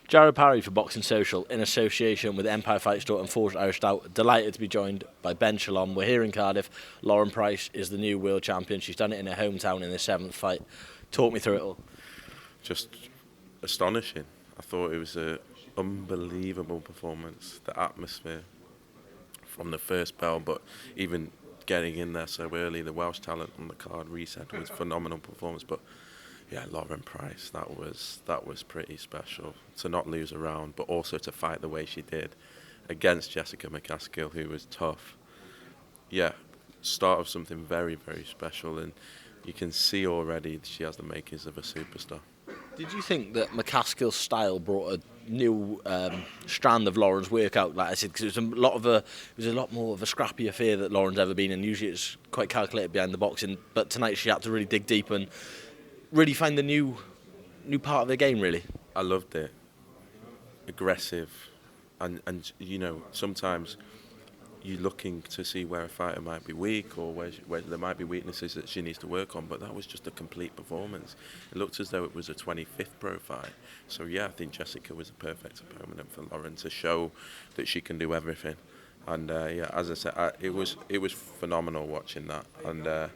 Jared Parry for Boxing Social in association with Empire Fight Store and Forged Irish Stout. Delighted to be joined by Ben Shalom. We're here in Cardiff. Lauren Price is the new world champion. She's done it in her hometown in the 7th fight. Talk me through it all. Just astonishing. I thought it was an unbelievable performance. The atmosphere from the first bell, but even getting in there so early, the Welsh talent on the card, Rhys Edwards, phenomenal performance. But yeah, Lauren Price, that was pretty special to not lose a round, but also to fight the way she did against Jessica McCaskill, who was tough. Yeah, start of something very, very special, and you can see already she has the makings of a superstar. Did you think that McCaskill's style brought a new strand of Lauren's workout? Like I said, because it was a lot more of a scrappy affair that Lauren's ever been in. Usually it's quite calculated behind the boxing, but tonight she had to really dig deep and really find the new part of the game, really. I loved it. Aggressive, and you know, sometimes you're looking to see where a fighter might be weak or where there might be weaknesses that she needs to work on, but that was just a complete performance. It looked as though it was a 25th pro fight. So yeah, I think Jessica was a perfect opponent for Lauren to show that she can do everything. And yeah, as I said, it was phenomenal watching that. And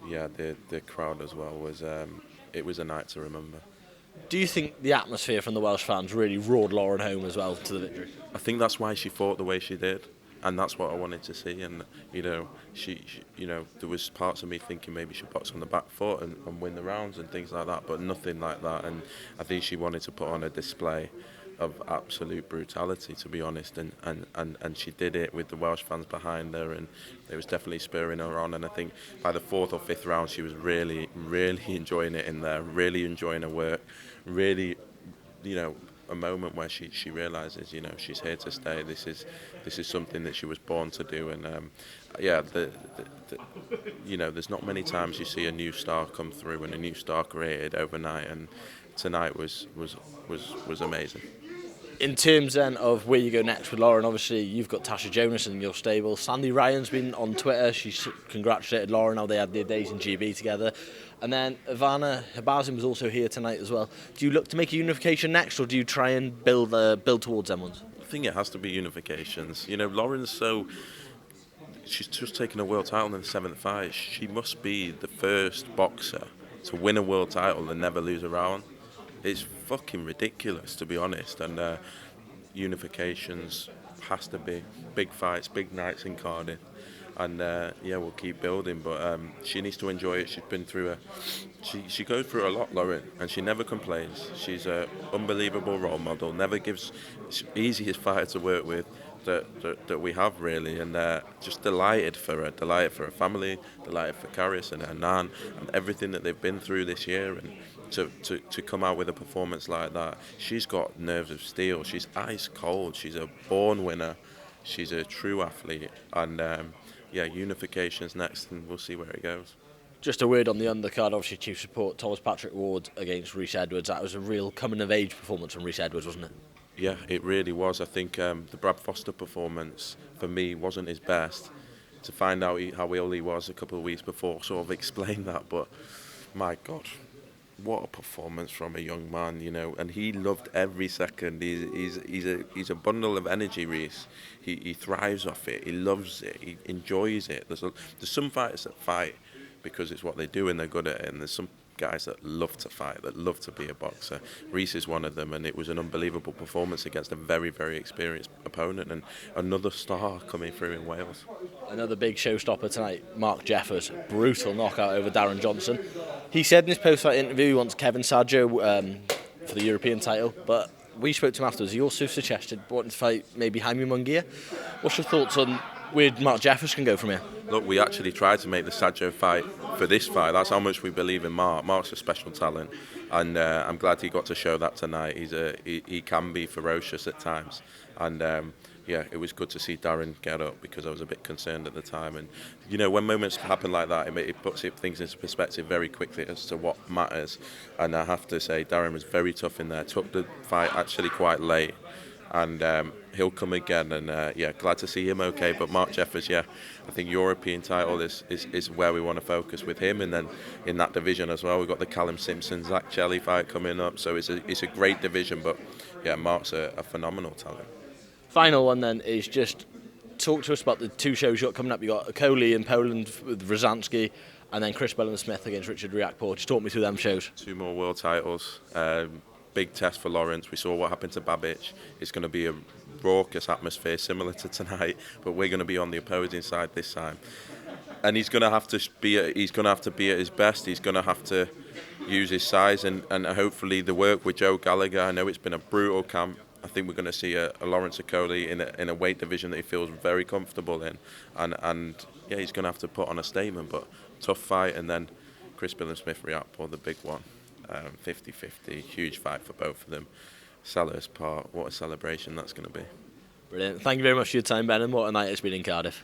yeah, the crowd as well was it was a night to remember. Do you think the atmosphere from the Welsh fans really roared Lauren home as well to the victory? I think that's why she fought the way she did, and that's what I wanted to see. And you know, she you know, there was parts of me thinking maybe she'd box on the back foot and win the rounds and things like that, but nothing like that. And I think she wanted to put on a display of absolute brutality, to be honest, and she did it with the Welsh fans behind her, and it was definitely spurring her on. And I think by the 4th or 5th round she was really enjoying it in there, really enjoying her work, really, you know, a moment where she realises, you know, she's here to stay. This is something that she was born to do. And yeah, you know, there's not many times you see a new star come through and a new star created overnight, and tonight was amazing. In terms then of where you go next with Lauren, obviously you've got Tasha Jonas in your stable. Sandy Ryan's been on Twitter. She's congratulated Lauren how they had their days in GB together. And then Ivana Habazin was also here tonight as well. Do you look to make a unification next, or do you try and build towards them ones? I think it has to be unifications. You know, Lauren's she's just taken a world title in the 7th fight. She must be the first boxer to win a world title and never lose a round. It's fucking ridiculous, to be honest. And unifications has to be big fights, big nights in Cardiff. And yeah, we'll keep building, but she needs to enjoy it. She's been through she goes through a lot, Lauren, and she never complains. She's an unbelievable role model. Never gives. Easiest fighter to work with that we have, really, and just delighted for her family, delighted for Carius and her nan, and everything that they've been through this year, and to come out with a performance like that. She's got nerves of steel. She's ice cold. She's a born winner. She's a true athlete, and yeah, unifications next, and we'll see where it goes. Just a word on the undercard, obviously chief support Thomas Patrick Ward against Rhys Edwards. That was a real coming of age performance from Rhys Edwards, wasn't it? Yeah, it really was. I think the Brad Foster performance for me wasn't his best. To find out how ill he was a couple of weeks before sort of explained that, but my God, what a performance from a young man, you know, and he loved every second. He's a bundle of energy, Rhys. He thrives off it. He loves it. He enjoys it. There's some fighters that fight because it's what they do and they're good at it, and there's some guys that love to fight, that love to be a boxer. Rhys is one of them, and it was an unbelievable performance against a very, very experienced opponent, and another star coming through in Wales. Another big showstopper tonight, Mark Jeffers, brutal knockout over Darren Johnson. He said in his post-fight interview he wants Kevin Saggio for the European title, but we spoke to him afterwards. He also suggested wanting to fight maybe Jaime Munguia. What's your thoughts on where Mark Jeffers can go from here? Look, we actually tried to make the Saggio fight for this fight. That's how much we believe in Mark. Mark's a special talent, and I'm glad he got to show that tonight. He can be ferocious at times, and yeah, it was good to see Darren get up, because I was a bit concerned at the time. And you know, when moments happen like that, it puts things into perspective very quickly as to what matters. And I have to say, Darren was very tough in there. Took the fight actually quite late, and he'll come again. And glad to see him okay. But Mark Jeffers, I think European title is where we want to focus with him. And then in that division as well, we've got the Callum Simpson, Zach Shelley fight coming up. So it's a great division. But Mark's a phenomenal talent. Final one then is just talk to us about the 2 shows you've got coming up. You've got Okolie in Poland with Rozanski, and then Chris Billam-Smith against Richard Riakporhe. Just talk me through them shows. 2 more world titles. Big test for Lawrence. We saw what happened to Babic. It's going to be a raucous atmosphere similar to tonight, but we're going to be on the opposing side this time. And he's going to have to be at his best. He's going to have to use his size and hopefully the work with Joe Gallagher. I know it's been a brutal camp. I think we're going to see a Lawrence Okolie in a weight division that he feels very comfortable in, and he's going to have to put on a statement. But tough fight, and then Chris Billam-Smith, Riakporhe, the big one, 50-50, huge fight for both of them. Sellers part, what a celebration that's going to be. Brilliant. Thank you very much for your time, Ben, and what a night it's been in Cardiff.